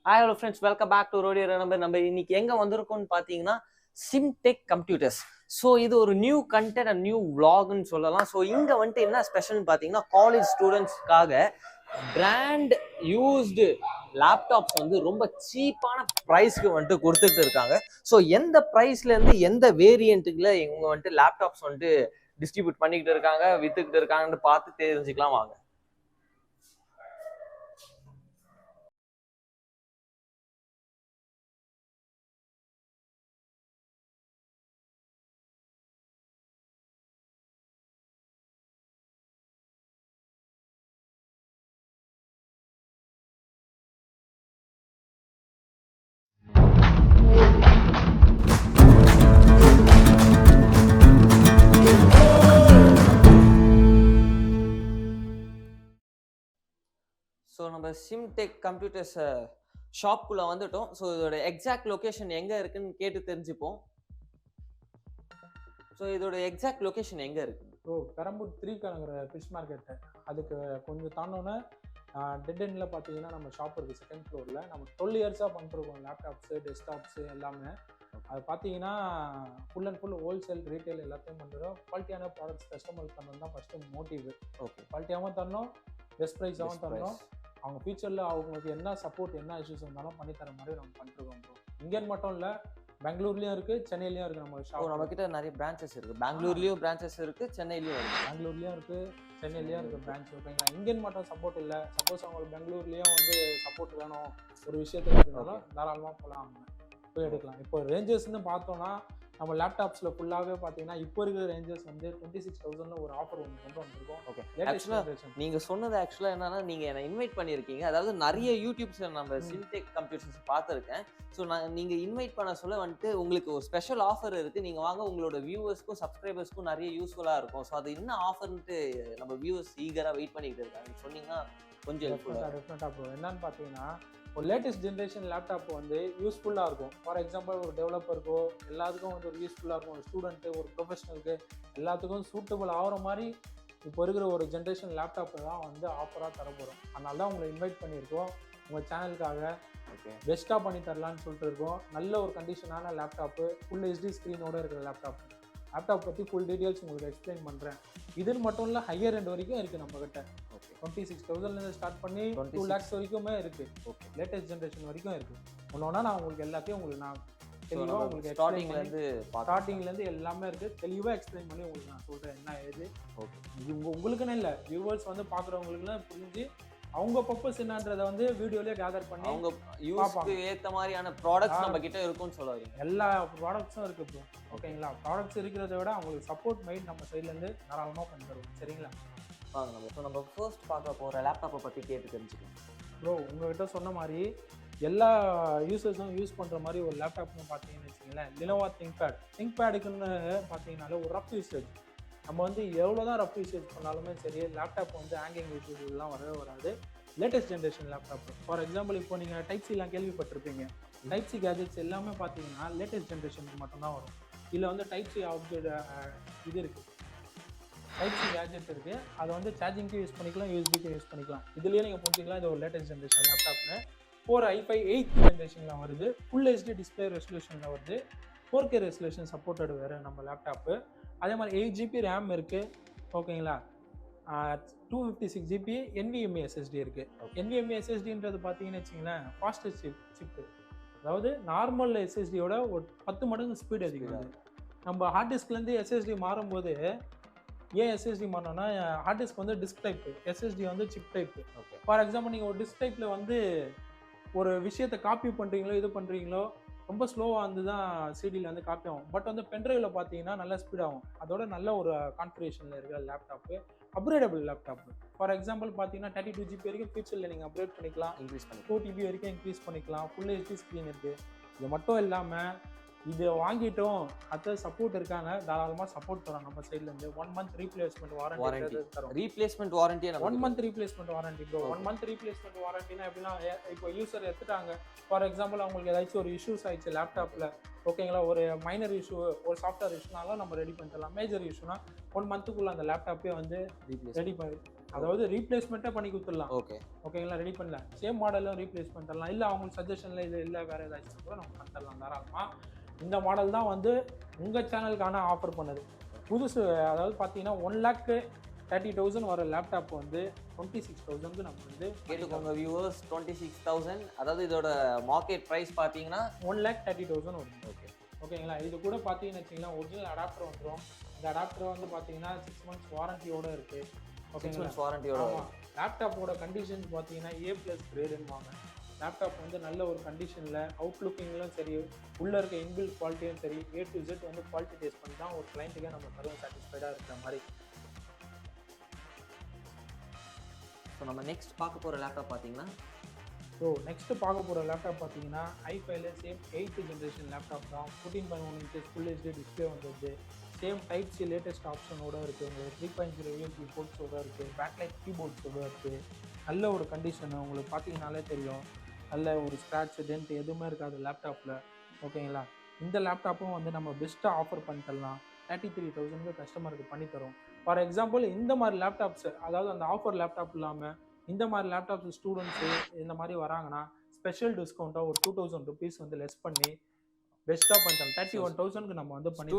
Hi hello friends, welcome back to Rodeo. நம்ம இன்னைக்கு எங்க வந்திருக்கோம்னு பார்த்தீங்கன்னா சிம்டெக் கம்ப்யூட்டர்ஸ். ஸோ இது ஒரு நியூ கண்டென்ட் அண்ட் நியூ விளாக்னு சொல்லலாம். ஸோ இங்கே வந்துட்டு என்ன ஸ்பெஷல்னு பார்த்தீங்கன்னா காலேஜ் ஸ்டூடெண்ட்ஸ்க்காக பிராண்ட் யூஸ்டு லேப்டாப்ஸ் வந்து ரொம்ப சீப்பான ப்ரைஸ்க்கு வந்துட்டு கொடுத்துட்டு இருக்காங்க. ஸோ எந்த ப்ரைஸ்லேருந்து எந்த வேரியண்ட்டுக்குள்ள இவங்க வந்துட்டு லேப்டாப்ஸ் வந்துட்டு டிஸ்ட்ரிபியூட் பண்ணிக்கிட்டு இருக்காங்க, வித்துக்கிட்டு இருக்காங்கன்னு பார்த்து தெரிஞ்சுக்கலாம் வாங்க. ஸோ நம்ம சிம்டெக் கம்ப்யூட்டர்ஸ் ஷாப்குள்ளே வந்துட்டோம். ஸோ இதோட எக்ஸாக்ட் லொக்கேஷன் எங்கே இருக்குன்னு கேட்டு தெரிஞ்சுப்போம். ஸோ இதோட எக்ஸாக்ட் லொக்கேஷன் எங்கே இருக்கு? பெரம்பூர் 3 கலங்குற ஃபிஷ் மார்க்கெட்டு, அதுக்கு கொஞ்சம் தாண்டோன்னே டெட் எண்டில் பார்த்தீங்கன்னா நம்ம ஷாப் இருக்குது. செகண்ட் ஃப்ளோரில் நம்ம 12 இயர்ஸாக பண்ணிட்டுருக்கோம். லேப்டாப்ஸு, டெஸ்க்டாப்ஸு எல்லாமே. அது பார்த்தீங்கன்னா full and full wholesale retail எல்லாத்தையும் பண்ணுறோம். குவாலிட்டியான ப்ராடக்ட்ஸ் கஸ்டமருக்கு தரணும் தான் ஃபஸ்ட்டு மோட்டிவ். ஓகே, குவாலிட்டியாகவும் தரணும், பெஸ்ட் ப்ரைஸாகவும் தரணும். அவங்க ஃபியூச்சரில் அவங்களுக்கு என்ன சப்போர்ட், என்ன இஷ்யூஸ் இருந்தாலும் பண்ணித்தர மாதிரி நம்ம பண்ணிட்டுருக்கோம் ப்ரோ. இங்கேன்னு மட்டும் இல்லை, பெங்களூர்லேயும் இருக்குது, சென்னையிலையும் இருக்குது நம்ம ஷாப். நம்மக்கிட்ட நிறைய பிரான்ச்சஸ் இருக்குது. பெங்களூர்லேயும் பிரான்ச்சஸ் இருக்குது, சென்னையிலையும் இருக்குது. பெங்களூர்லேயும் இருக்குது, சென்னையிலையும் இருக்குது பிரான்ச். ஓகேங்களா, இங்கேன்னு மட்டும் சப்போர்ட் இல்லை. சப்போஸ் அவங்களுக்கு பெங்களூர்லேயும் வந்து சப்போர்ட் வேணும் ஒரு விஷயத்துக்கு இருந்தாலும் தாராளமாக போகலாம், போய் எடுக்கலாம். இப்போ ரேஞ்சஸ்ன்னு பார்த்தோன்னா நம்ம லேப்டாப்ஸில் ஃபுல்லாகவே பார்த்தீங்கன்னா இப்போ இருக்கிற ரேஞ்சஸ் வந்து 26,000 ஒரு ஆஃபர் ஒன்று கொண்டு வந்திருக்கோம். ஓகே, ஆக்சுவலாக நீங்கள் சொன்னது ஆக்சுவலாக என்னன்னா, நீங்கள் என்னை இன்வைட் பண்ணியிருக்கீங்க. அதாவது நிறைய யூடியூப்ஸில் நம்ம சிம்டெக் கம்ப்யூட்டர்ஸ் பார்த்துருக்கேன். ஸோ நீங்கள் இன்வைட் பண்ண சொல்ல வந்துட்டு உங்களுக்கு ஒரு ஸ்பெஷல் ஆஃபர் இருக்குது, நீங்கள் வாங்க, உங்களோட வியூவர்ஸ்க்கும் சப்ஸ்கிரைபர்ஸ்க்கும் நிறைய யூஸ்ஃபுல்லாக இருக்கும். ஸோ அது என்ன ஆஃபர்ன்ட்டு நம்ம வியூவர்ஸ் ஈகராக வெயிட் பண்ணிக்கிட்டு இருக்காங்க, சொன்னீங்கன்னா கொஞ்சம் டெஃபினட்டாக ப்ரோ. என்னன்னு பார்த்தீங்கன்னா, ஒரு லேட்டஸ்ட் ஜென்ரேஷன் லேப்டாப் வந்து யூஸ்ஃபுல்லாக இருக்கும். ஃபார் எக்ஸாம்பிள் ஒரு டெவலப்பருக்கோ எல்லாத்துக்கும் வந்து ஒரு யூஸ்ஃபுல்லாக இருக்கும். ஒரு ஸ்டூடெண்ட்டு, ஒரு ப்ரொஃபஷனலுக்கு எல்லாத்துக்கும் சூட்டபுள் ஆகிற மாதிரி இப்போ இருக்கிற ஒரு ஜென்ரேஷன் லேப்டாப்பை தான் வந்து ஆஃபராக தரப்போகிறோம். அதனால தான் உங்களை இன்வைட் பண்ணியிருக்கோம். உங்கள் சேனலுக்காக பெஸ்ட்டாக பண்ணி தரலான்னு சொல்லிட்டு இருக்கோம். நல்ல ஒரு கண்டிஷனான லேப்டாப்பு, ஃபுல் ஹெச்டி ஸ்க்ரீனோடு இருக்கிற லேப்டாப் பற்றி ஃபுல் டீட்டெயில்ஸ் உங்களுக்கு எக்ஸ்பிளைன் பண்ணுறேன். இதுன்னு மட்டும் இல்லை, ஹையர் எண்ட் வரைக்கும் இருக்குது நம்மக்கிட்ட. 26,000 ஸ்டார்ட் பண்ணி 2 lakhs வரைக்குமே இருக்குது. ஓகே, லேட்டஸ்ட் ஜென்ரேஷன் வரைக்கும் இருக்குது. ஒன்றா நான் உங்களுக்கு எல்லாத்தையும் உங்களுக்கு நான் தெளிவாக உங்களுக்கு ஸ்டார்டிங்லேருந்து எல்லாமே இருக்குது. தெளிவாக எக்ஸ்பிளைன் பண்ணி உங்களுக்கு நான் சொல்கிறேன் என்ன ஏது. ஓகே, இது உங்களுக்குன்னு இல்லை, வியூவர்ஸ் வந்து பார்க்குறவங்களுக்குலாம் புரிஞ்சு அவங்க பர்பஸ் என்னன்றதை வந்து வீடியோலேயே கேதர் பண்ணி அவங்க யூஸ்க்கு ஏற்ற மாதிரியான ப்ராடக்ட்ஸ் நம்ம கிட்ட இருக்கும்னு சொல்ல வரீங்க. எல்லா ப்ராடக்ட்ஸும் இருக்குது ப்ரோ. ஓகேங்களா, ப்ராடக்ட்ஸ் இருக்கிறத விட அவங்களுக்கு சப்போர்ட் மைண்ட் நம்ம சைட்லேருந்து தாராளமாக பண்ணி தருவோம். சரிங்களா, வாங்க நம்ம ஃபர்ஸ்ட் பார்க்க போகிற லேப்டாப்பை பற்றி கேட்டு தெரிஞ்சுக்கலாம். ப்ரோ, உங்கள்கிட்ட சொன்ன மாதிரி எல்லா யூசர்ஸும் யூஸ் பண்ணுற மாதிரி ஒரு லேப்டாப்னு பார்த்தீங்கன்னு வச்சுங்களேன், லினோவா திங்க்பேடுக்குன்னு பார்த்தீங்கன்னாலே ஒரு ரஃப் யூசேஜ். நம்ம வந்து எவ்வளோ தான் ரஃப் யூசேஜ் பண்ணாலுமே சரி, லேப்டாப் வந்து ஹேங்கிங் இஷ்யூஸ்லாம் வரவே வராது. Latest generation laptop. For example இப்போ நீங்கள் டைப் சிலாம் கேள்விப்பட்டிருப்பீங்க. டைப் சி கேஜெட்ஸ் எல்லாமே பார்த்தீங்கன்னா லேட்டஸ்ட் ஜென்ரேஷனுக்கு மட்டும்தான் வரும். இதில் வந்து டைப் சி ஆப்ஜெக்ட் இது இருக்குது, டைப் சி கேஜெட் இருக்குது. அதை வந்து சார்ஜிங்க்கு யூஸ் பண்ணிக்கலாம், யூஎஸ்பிக்கு யூஸ் பண்ணிக்கலாம். இதுலேயே நீங்கள் புரிஞ்சிக்கலாம் இது ஒரு லேட்டஸ்ட் ஜென்ரேஷன் லேப்டாப்னு. 4 i5 8th ஜென்ரேஷனில் வருது. ஃபுல் ஹெச்டி டிஸ்பிளே ரெசல்யூஷனில் வருது. 4K ரெசல்யூஷன் சப்போர்ட்டட் வேறு நம்ம லேப்டாப்பு. அதே மாதிரி 8 GB ரேம் இருக்குது. ஓகேங்களா, 256 GB NVMe SSD இருக்குது. NVMe SSDன்றது பார்த்தீங்கன்னு வச்சிங்களேன் ஃபாஸ்டஸ்ட் சிப்பு. அதாவது நார்மல் SSDயோட ஒரு 10 மடங்கு ஸ்பீட் அதிகம். நம்ம ஹார்ட் டிஸ்க்லேருந்து SSD மாறும்போது ஏன் SSD மாறினோன்னா, ஹார்ட் டிஸ்க் வந்து டிஸ்க் டைப்பு, SSD வந்து சிப் டைப்பு. ஃபார் எக்ஸாம்பிள் நீங்கள் ஒரு டிஸ்க் டைப்பில் வந்து ஒரு விஷயத்தை காப்பி பண்ணுறீங்களோ இது பண்ணுறீங்களோ ரொம்ப ஸ்லோவாக வந்து தான் சிடியில் வந்து காப்பி ஆகும். பட் வந்து பென்ட்ரைவில் பார்த்தீங்கன்னா நல்ல ஸ்பீட் ஆகும். அதோட நல்ல ஒரு கான்ஃபிகரேஷனில் இருக்கிற laptop, upgradable laptop. For example பார்த்தீங்கன்னா 32 GB வரைக்கும் ஃபியூச்சரில் நீங்கள் அப்கிரேட் பண்ணிக்கலாம், இன்க்ரீஸ் பண்ணி 2 TB வரைக்கும் இன்க்ரீஸ் பண்ணிக்கலாம். ஃபுல் ஹெச்டி ஸ்க்ரீன் இருக்குது. இது மட்டும் இல்லாமல் இது வாங்கிட்டோம் அடுத்த சப்போர்ட் இருக்காங்க, தாராளமாக சப்போர்ட் தரோம் நம்ம சைட்லேருந்து. 1 month ரீப்ளேஸ்மெண்ட் வாரண்டி தரோம். Replacement warranty 1 month replacement warranty bro. 1 month replacement வாரண்டினா எப்படின்னா, இப்போ யூசர் எடுத்துட்டாங்க, ஃபார் எக்ஸாம்பிள் அவங்களுக்கு ஏதாச்சும் ஒரு இஷ்யூஸ் ஆயிடுச்சு லேப்டாப்பில், ஓகேங்களா, ஒரு மைனர் இஷ்யூ, ஒரு சாஃப்ட்வேர் இஷ்யூனாலும் நம்ம ரெடி பண்ணி தரலாம். மேஜர் இஷ்யூனா 1 monthக்குள்ளே அந்த லேப்டாப்பே வந்து ரெடி பண்ணி அதாவது ரீப்ளேஸ்மெண்ட்டே பண்ணி கொடுத்துடலாம். ஓகே ஓகேங்களா, ரெடி பண்ணல சேம் மாடலும் ரீப்ளேஸ் பண்ணிடலாம். இல்லை அவங்களுக்கு சஜஷனில் இது இல்லை வேறு ஏதாச்சும் கூட நம்ம பண்ணிடலாம் தாராளமாக. இந்த மாடல் தான் வந்து உங்கள் சேனலுக்கான ஆஃபர் பண்ணுது. புதுசு அதாவது பார்த்தீங்கன்னா 1,30,000 வர லேப்டாப் வந்து 26,000 நம்ம வந்து கேட்டுக்கோங்க வியூவர்ஸ், 26,000. அதாவது இதோட மார்க்கெட் ப்ரைஸ் பார்த்தீங்கன்னா 1,30,000 வரும். ஓகே ஓகேங்களா, இது கூட பார்த்தீங்கன்னு வச்சிங்கன்னா ஒரிஜினல் அடாப்டர் வந்துடும். இந்த அடாப்டர் வந்து பார்த்தீங்கன்னா 6 months வாரண்டியோட இருக்குது. 6 months வாரண்டியோட. லேப்டாப்போட கண்டிஷன்ஸ் பார்த்தீங்கன்னா A+ கிரேடுன்னுவாங்க. லேப்டாப் வந்து நல்ல ஒரு கண்டிஷனில் அவுட்லுக்கிங்லும் சரி, உள்ளே இருக்க இன்பில்ட் குவாலிட்டியும் சரி, A to Z வந்து குவாலிட்டி டேஸ்ட் பண்ணி தான் ஒரு கிளைண்ட்டுக்கே நம்ம தருவோம் சாட்டிஸ்ஃபைடாக இருக்கிற மாதிரி. ஸோ நம்ம நெக்ஸ்ட் பார்க்க போகிற லேப்டாப் பார்த்தீங்கன்னா நெக்ஸ்ட்டு பார்க்க போகிற லேப்டாப் பார்த்தீங்கன்னா i5ல சேம் 8th generation லேப்டாப் தான். 14.1 inches ஃபுல் HD டிஸ்பிளே வந்துருது. சேம் Type C லேட்டஸ்ட் ஆப்ஷனோட இருக்குது. உங்களுக்கு 3.0 USB போர்ட்ஸோட இருக்குது. பேக்லைட் கீபோர்ட்ஸோட இருக்குது. நல்ல ஒரு கண்டிஷனு, உங்களுக்கு பார்த்தீங்கன்னாலே தெரியும். நல்ல ஒரு ஸ்க்ராட்ச் டென்ட் எதுவுமே இருக்காது லேப்டாப்பில். ஓகேங்களா, இந்த லேப்டாப்பும் வந்து நம்ம பெஸ்ட்டாக ஆஃபர் பண்ணித்தரலாம். 33,000 கஸ்டமருக்கு பண்ணித்தரோம். ஃபார் எக்ஸாம்பிள் இந்த மாதிரி லேப்டாப்ஸு, அதாவது அந்த ஆஃபர் லேப்டாப் இல்லாமல் இந்த மாதிரி லேப்டாப்ஸ் ஸ்டூடெண்ட்ஸு இந்த மாதிரி வராங்கன்னா ஸ்பெஷல் டிஸ்கவுண்ட்டாக ஒரு 2,000 rupees வந்து லெஸ் பண்ணி பெஸ்ட்டாக பண்ணித்தரோம். 31,000 நம்ம வந்து பண்ணி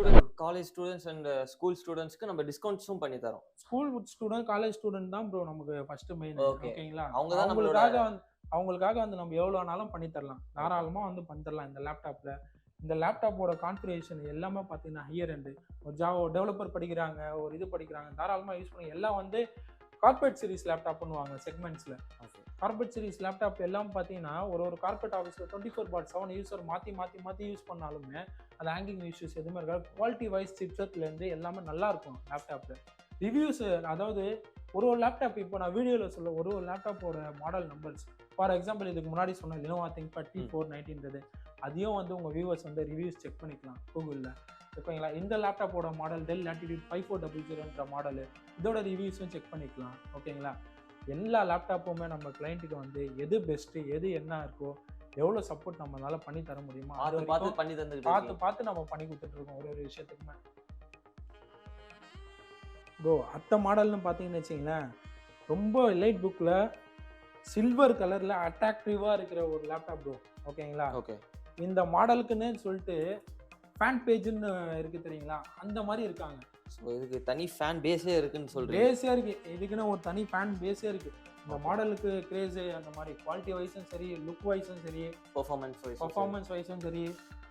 காலேஜ் ஸ்டூடெண்ட்ஸ் அண்ட் ஸ்கூல் ஸ்டூடெண்ட்ஸ்க்கு நம்ம டிஸ்கவுண்ட்ஸும் பண்ணி தரோம். ஸ்கூல் ஸ்டூடெண்ட் காலேஜ் ஸ்டூடெண்ட் தான் ப்ரோ நமக்கு ஃபர்ஸ்ட் மெயின். ஓகேங்களா, அவங்களுக்காக வந்து நம்ம எவ்வளோனாலும் பண்ணி தரலாம். தாராளமாக வந்து பண்ணி தரலாம். இந்த லேப்டாப்பில் இந்த லேப்டாப்போட கான்ஃபிகரேஷன் எல்லாமே பார்த்தீங்கன்னா ஹையர் எண்டு. ஒரு ஜாவா டெவலப்பர் படிக்கிறாங்க, ஒரு இது படிக்கிறாங்க, தாராளமாக யூஸ் பண்ணி. எல்லாம் வந்து கார்பரேட் சீரிஸ் லேப்டாப்னு வாங்க செக்மெண்ட்ஸில். கார்பரேட் சீரிஸ் லேப்டாப் எல்லாம் பார்த்தீங்கன்னா ஒரு கார்பரேட் ஆஃபீஸில் 24/7 யூஸர் மாற்றி யூஸ் பண்ணாலுமே அது ஹேங்கிங் இஷ்யூஸ் எதுவுமே இருக்காது. குவாலிட்டி வைஸ் சிப்செட்லேருந்து எல்லாமே நல்லா இருக்கும் லேப்டாப்பில். ரிவ்யூஸ் அதாவது ஒரு லேப்டாப் இப்போ நான் வீடியோவில் சொல்ல ஒரு லேப்டாப்போட மாடல் நம்பர்ஸ். ஃபார் எக்ஸாம்பிள் இதுக்கு முன்னாடி சொன்ன Lenovo ThinkPad T490 அதையும் வந்து உங்கள் வியூவர்ஸ் வந்து ரிவ்யூஸ் செக் பண்ணிக்கலாம் கூகுளில். ஓகேங்களா, இந்த லேப்டாப்போட மாடல் Dell Latitude 5400 மாடலு, இதோட ரிவ்யூஸும் செக் பண்ணிக்கலாம். ஓகேங்களா, எல்லா லேப்டாப்புமே நம்ம கிளைண்ட்டுக்கு வந்து எது பெஸ்ட்டு, எது என்ன இருக்கோ, எவ்வளோ சப்போர்ட் நம்மளால பண்ணி தர முடியுமோ அதை பார்த்து நம்ம பண்ணி கொடுத்துட்ருக்கோம் ஒரு விஷயத்துக்குமே. ப்ரோ அத்த மாடல்னு பார்த்தீங்கன்னு வச்சிங்களேன், ரொம்ப லைட் புக்கில் சில்வர் கலரில் அட்ராக்டிவாக இருக்கிற ஒரு லேப்டாப் ப்ரோ. ஓகேங்களா, ஓகே, இந்த மாடலுக்குன்னு சொல்லிட்டு ஃபேன் பேஜ்னு இருக்குது தெரியுங்களா, அந்த மாதிரி இருக்காங்க. ஸோ இதுக்கு தனி ஃபேன் பேஸே இருக்குன்னு சொல்கிறேன். பேஸே இருக்குது, இதுக்குன்னு ஒரு தனி ஃபேன் பேஸே இருக்குது. இந்த மாடலுக்கு கிரேஸு அந்த மாதிரி குவாலிட்டி வைஸும் சரி, லுக் வைஸும் சரி, பர்ஃபார்மன்ஸ் வைஸும் சரி,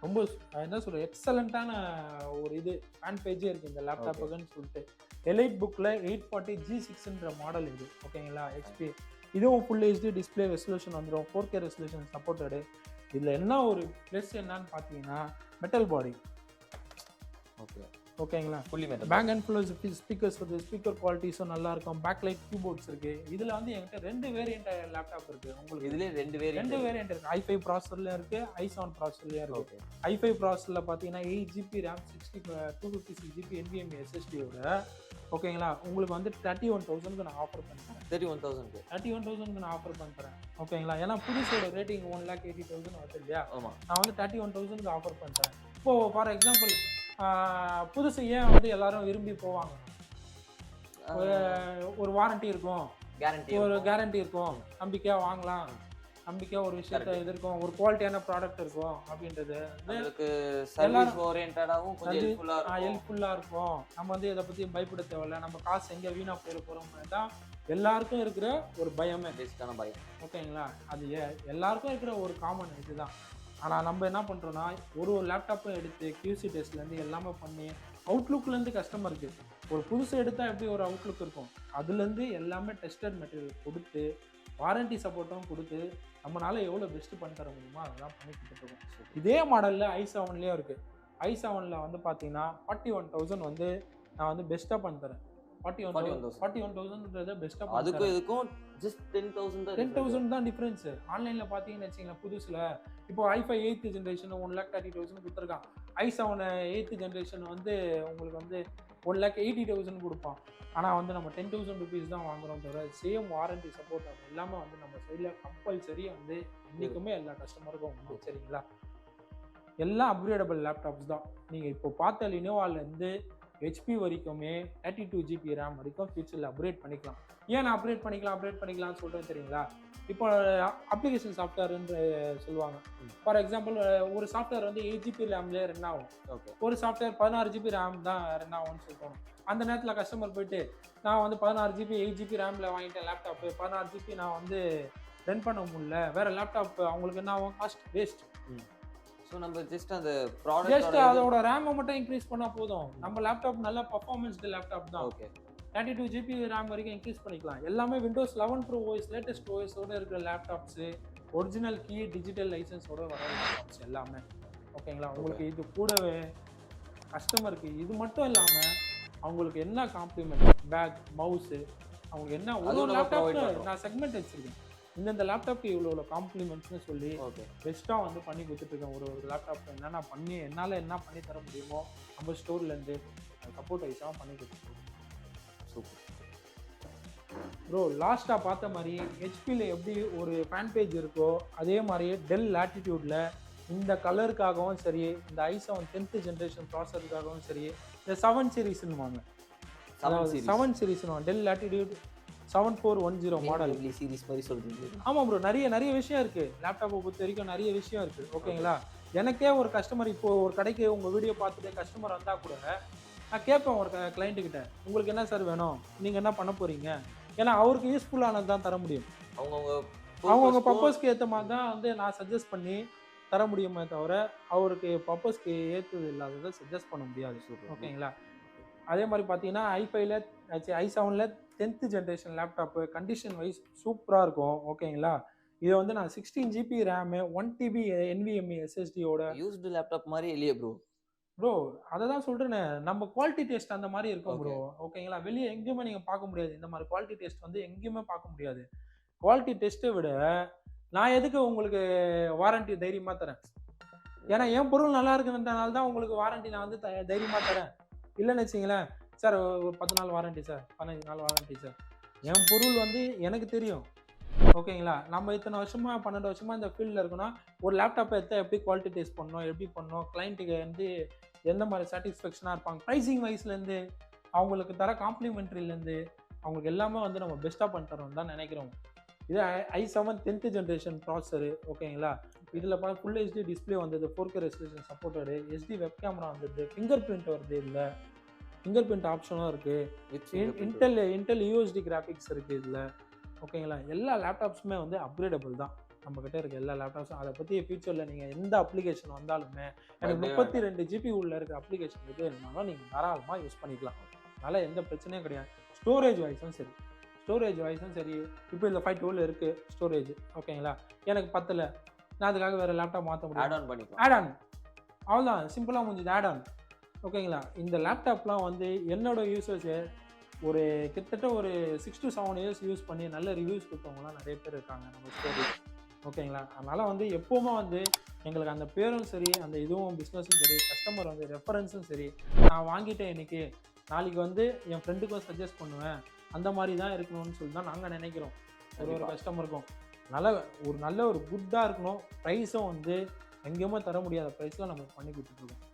ரொம்ப என்ன சொல்கிறது எக்ஸலண்ட்டான ஒரு இது ஃபேன் பேஜே இருக்குது இந்த லேப்டாப்புக்குன்னு சொல்லிட்டு. எலைட் புக்கில் 840 G6ன்ற மாடல் இது. ஓகேங்களா, XP இதுவும் ஃபுல் HD டிஸ்பிளே ரெசல்யூஷன் வந்துடும். 4K resolution supported. இதில் என்ன ஒரு ப்ளஸ் என்னன்னு பார்த்தீங்கன்னா மெட்டல் பாடி. ஓகேங்களா, பேக் அண்ட் ஃபுல் ஸ்பீக்கர்ஸ் இருக்குது. ஸ்பீக்கர் குவாலிட்டிஸும் நல்லா இருக்கும். பேக்லைட் கீபோர்ட்ஸ் இருக்குது. இதில் வந்து என்கிட்ட 2 வேரியண்ட் லேப்டாப் இருக்குது. உங்களுக்கு இதுலேயே 2 வேரியண்ட் இருக்குது. i5 ப்ராசஸர்லையும் இருக்குது, i7 ப்ராசஸர்லையும் இருக்குது. i5 ப்ராசஸரில் பார்த்தீங்கன்னா 8GB RAM 256GB NVMe SSDயோட. ஓகேங்களா, உங்களுக்கு வந்து 31,000 நான் ஆஃபர் பண்ணுறேன். 31,000 நான் ஆஃபர் பண்ணுறேன். ஓகேங்களா, ஏன்னா புதுசோட ரேட்டிங் 1,80,000 வருது இல்லையா, நான் வந்து 31,000 ஆஃபர் பண்ணுறேன். இப்போது ஃபார் எக்ஸாம்பிள் புதுசு ஏன் வந்து எல்லாரும் விரும்பி போவாங்க, ஒரு வாரண்டி இருக்கும், ஒரு கேரண்டி இருக்கும், நம்பிக்கையாக வாங்கலாம், நம்பிக்கையாக ஒரு விஷயத்த இது இருக்கும், ஒரு குவாலிட்டியான ப்ராடக்ட் இருக்கும் அப்படின்றது ஹெல்ப்ஃபுல்லாக இருக்கும். நம்ம வந்து இதை பற்றி பயப்பட தேவையில்லை, நம்ம காசு எங்கே வீணாக போயிட போகிறோம்னு தான் எல்லாருக்கும் இருக்கிற ஒரு பயமே, பேசிக்கான பயம். ஓகேங்களா, அது எல்லாருக்கும் இருக்கிற ஒரு காமன் இதுதான். ஆனால் நம்ம என்ன பண்ணுறோன்னா ஒரு லேப்டாப்பும் எடுத்து QC டெஸ்ட்லேருந்து எல்லாமே பண்ணி அவுட்லுக்லேருந்து கஸ்டமருக்கு ஒரு புதுசு எடுத்தால் எப்படி ஒரு அவுட்லுக் இருக்கும், அதுலேருந்து எல்லாமே டெஸ்டட் மெட்டீரியல் கொடுத்து வாரண்டி சப்போர்ட்டும் கொடுத்து நம்மளால் எவ்வளோ பெஸ்ட்டு பண்ணி தர முடியுமோ அதெல்லாம் பண்ணி கொடுத்துருக்கோம். இதே மாடலில் i7லேயும் இருக்குது. i7ல் வந்து பார்த்தீங்கன்னா 41,000 வந்து நான் வந்து பெஸ்ட்டாக பண்ணி தரேன். 41,000 பெஸ்ட்டாக. அதுக்கும் இதுக்கும் ஜஸ்ட் 10,000 தான் டிஃப்ரென்ஸ். ஆன்லைனில் பார்த்தீங்கன்னு வச்சிங்களேன், புதுசில் இப்போ i5 8th generation 1,30,000 கொடுத்துருக்கான். i7 8th generation வந்து உங்களுக்கு வந்து 1,80,000 கொடுப்பான். ஆனால் வந்து நம்ம 10,000 rupees தான் வாங்குறோம் தவிர சேம் வாரண்டி சப்போர்ட் அது எல்லாமே வந்து நம்ம சைடில் கம்பல்சரி வந்து இன்றைக்குமே எல்லா கஸ்டமருக்கும் உண்டு. சரிங்களா, எல்லாம் அப்கிரேடபிள் லேப்டாப்ஸ் தான். நீங்கள் இப்போ பார்த்த லினோவாலேருந்து ஹெச்பி வரைக்குமே 32 GB ரேம் வரைக்கும் ஃபியூச்சரில் அப்கிரேட் பண்ணிக்கலாம். ஏன் நான் அப்கிரேட் பண்ணிக்கலாம்னு சொல்கிறேன் தெரியுங்களா? இப்போ அப்ளிகேஷன் சாஃப்ட்வேர்ன்னு சொல்லுவாங்க. ஃபார் எக்ஸாம்பிள் ஒரு சாஃப்ட்வேர் வந்து 8 GB ரேம்லேயே ரன் ஆகும். ஓகே. ஒரு சாஃப்ட்வேர் 16 GB ரேம் தான் ரன் ஆகும்னு சொல்லுவாங்க. அந்த நேரத்தில் கஸ்டமர் போயிட்டு நான் வந்து 16 GB 8 GB ரேமில் வாங்கிட்டேன் லேப்டாப்பு, 16 GB நான் வந்து ரன் பண்ண முடியல, வேறு லேப்டாப் அவங்களுக்கு என்ன ஆகும்? Cost waste. ஸோ நம்ம ஜஸ்ட் அந்த ஜஸ்ட் ப்ராடக்ட் அதோட ரேமை மட்டும் இன்க்ரீஸ் பண்ணால் போதும். நம்ம லேப்டாப் நல்ல பர்ஃபார்மன்ஸ்டு லேப்டாப் தான். ஓகே. 32 GB ரேம் வரைக்கும் இன்க்ரீஸ் பண்ணிக்கலாம். எல்லாமே Windows 11 Pro OS லேட்டஸ்ட் ஓஎஸோட இருக்கிற லேப்டாப்ஸு, ஒரிஜினல் கீ டிஜிட்டல் லைசன்ஸோட வர லேப்டாப்ஸ் எல்லாமே. ஓகேங்களா? உங்களுக்கு இது கூடவே கஸ்டமருக்கு இது மட்டும் இல்லாமல் அவங்களுக்கு என்ன காம்ப்ளிமெண்ட், பேக், மவுஸு, அவங்களுக்கு என்ன ஒரு லேப்டாப் நான் செக்மெண்ட் வச்சுருக்கேன். இந்தந்த லேப்டாப்க்கு இவ்வளோ காம்ப்ளிமெண்ட்ஸ்னு சொல்லி ஓகே பெஸ்ட்டாக வந்து பண்ணி கொடுத்துட்ருக்கேன். ஒரு லேப்டாப் என்னென்ன பண்ணி என்னால் என்ன பண்ணி தர முடியுமோ நம்ம ஸ்டோர்லேருந்து சப்போர்ட் வைஸாக பண்ணி கொடுத்துருக்கோம். Super bro. லாஸ்ட்டாக பார்த்த மாதிரி ஹெச்பியில் எப்படி ஒரு ஃபேன் பேஜ் இருக்கோ அதே மாதிரியே டெல் லேட்டிடியூடில் இந்த கலருக்காகவும் சரி, இந்த i7 10th ஜென்ரேஷன் ப்ராசஸருக்காகவும் சரி, இந்த 7 சீரீஸ்ன்னு வாங்க, 7 சீரீஸ்னு வாங்க, டெல் லேட்டிடியூட் 7410 மாடல் சீரிஸ் மாதிரி சொல்றீங்க. ஆமாம் ப்ரோ, நிறைய விஷயம் இருக்குது. லேப்டாப்பை பொறுத்த வரைக்கும் நிறைய விஷயம் இருக்குது. ஓகேங்களா? எனக்கே ஒரு கஸ்டமர் இப்போது ஒரு கடைக்கு உங்கள் வீடியோ பார்த்துட்டு கஸ்டமர் வந்தால் கூட நான் கேட்பேன் ஒரு கிளைண்ட்டுக்கிட்ட, உங்களுக்கு என்ன சார் வேணும், நீங்கள் என்ன பண்ண போகிறீங்க, ஏன்னா அவருக்கு யூஸ்ஃபுல்லானது தான் தர முடியும். அவங்கவுங்க பர்பஸ்க்கு ஏற்ற மாதிரி தான் வந்து நான் சஜஸ்ட் பண்ணி தர முடியுமே தவிர அவருக்கு பர்பஸ்க்கு ஏற்றது இல்லாததை சஜஸ்ட் பண்ண முடியாது. ஓகேங்களா? அதே மாதிரி பார்த்தீங்கன்னா i7ல் 10th generation laptop condition wise சூப்பராக இருக்கும். ஓகேங்களா? இதை வந்து நான் 16 GB ரேமு 1 TB NVMe SSDயோட யூஸ்டு லேப்டாப் மாதிரி இல்லையே ப்ரோ அதை தான் சொல்கிறேன்னு, நம்ம குவாலிட்டி டெஸ்ட் அந்த மாதிரி இருக்கும் ப்ரோ. ஓகேங்களா? வெளியே எங்கேயுமே நீங்கள் பார்க்க முடியாது. இந்த மாதிரி குவாலிட்டி டெஸ்ட் வந்து எங்கேயுமே பார்க்க முடியாது. குவாலிட்டி டெஸ்ட்டை விட நான் எதுக்கு உங்களுக்கு வாரண்டி தைரியமாக தரேன்? ஏன்னா என் பொருள் நல்லா இருக்குன்றனால தான் உங்களுக்கு வாரண்டி நான் வந்து தைரியமாக தரேன். இல்லைன்னு வச்சிங்களேன், சார் ஒரு 10 நாள் வாரண்டி சார், 15 நாள் வாரண்டி சார். என் பொருள் வந்து எனக்கு தெரியும். ஓகேங்களா? நம்ம இத்தனை வருஷமாக 12 வருஷமாக இந்த ஃபீல்டில் இருக்கோன்னா ஒரு லேப்டாப்பை எப்படி குவாலிட்டி டெஸ்ட் பண்ணணும், எப்படி பண்ணணும், கிளைண்ட்டுக்கு வந்து எந்த மாதிரி சாட்டிஸ்ஃபேக்ஷனாக இருப்பாங்க, ப்ரைஸிங் வைஸ்லேருந்து அவங்களுக்கு தர காம்ப்ளிமெண்ட்ரிலேருந்து அவங்களுக்கு எல்லாமே வந்து நம்ம பெஸ்ட்டாக பண்ணி தரோம் தான் நினைக்கிறோம். இது i7 10th ஜென்ரேஷன் ப்ராசஸரு. ஓகேங்களா? இதில் ஃபுல் HD டிஸ்பிளே வந்தது, 4K resolution supported, SD web camera வந்தது, ஃபிங்கர் பிரிண்ட் வருது, இதில் ஃபிங்கர் பிரிண்ட் ஆப்ஷனும் இருக்குது, இன்டெல் USD கிராஃபிக்ஸ் இருக்குது இதில். ஓகேங்களா? எல்லா லேப்டாப்ஸுமே வந்து அப்கிரேடபிள் தான் நம்மக்கிட்ட இருக்க எல்லா லேப்டாப்ஸும். அதை பற்றி ஃபியூச்சரில் நீங்கள் எந்த அப்ளிகேஷன் வந்தாலுமே எனக்கு 32 GB உள்ள இருக்கிற அப்ளிகேஷன் எது இருந்தாலும் நீங்கள் தாராளமாக யூஸ் பண்ணிக்கலாம். அதனால் எந்த பிரச்சனையும் கிடையாது. ஸ்டோரேஜ் வைஸும் சரி, இப்போ இந்த 512 இருக்குது ஸ்டோரேஜ். ஓகேங்களா? எனக்கு 10ல் நான் அதுக்காக வேறு லேப்டாப் மாற்ற முடியும். ஆட் ஆன் அவ்வளோதான், சிம்பிளாக முடிஞ்சது, ஆட் ஆன். ஓகேங்களா? இந்த லேப்டாப்லாம் வந்து என்னோட யூசர்ஸு ஒரு கிட்டத்தட்ட ஒரு 6 to 7 இயர்ஸ் யூஸ் பண்ணி நல்ல ரிவ்யூஸ் கொடுத்தவங்களாம் நிறைய பேர் இருக்காங்க நம்ம ஸ்டோரில். ஓகேங்களா? அதனால் வந்து எப்போவுமே வந்து எங்களுக்கு அந்த பேரும் சரி, அந்த இதுவும் பிஸ்னஸும் சரி, கஸ்டமர் வந்து ரெஃபரன்ஸும் சரி, நான் வாங்கிட்டேன் இன்றைக்கி, நாளைக்கு வந்து என் ஃப்ரெண்டுக்கும் சஜஸ்ட் பண்ணுவேன், அந்த மாதிரி தான் இருக்கணும்னு சொல்லி தான் நாங்கள் நினைக்கிறோம். ஒரு கஸ்டமருக்கும் நல்ல ஒரு குட்டாக இருக்கணும். ப்ரைஸும் வந்து எங்கேயுமே தர முடியாத ப்ரைஸில் நம்ம பண்ணி கொடுத்துட்ருக்கோம்.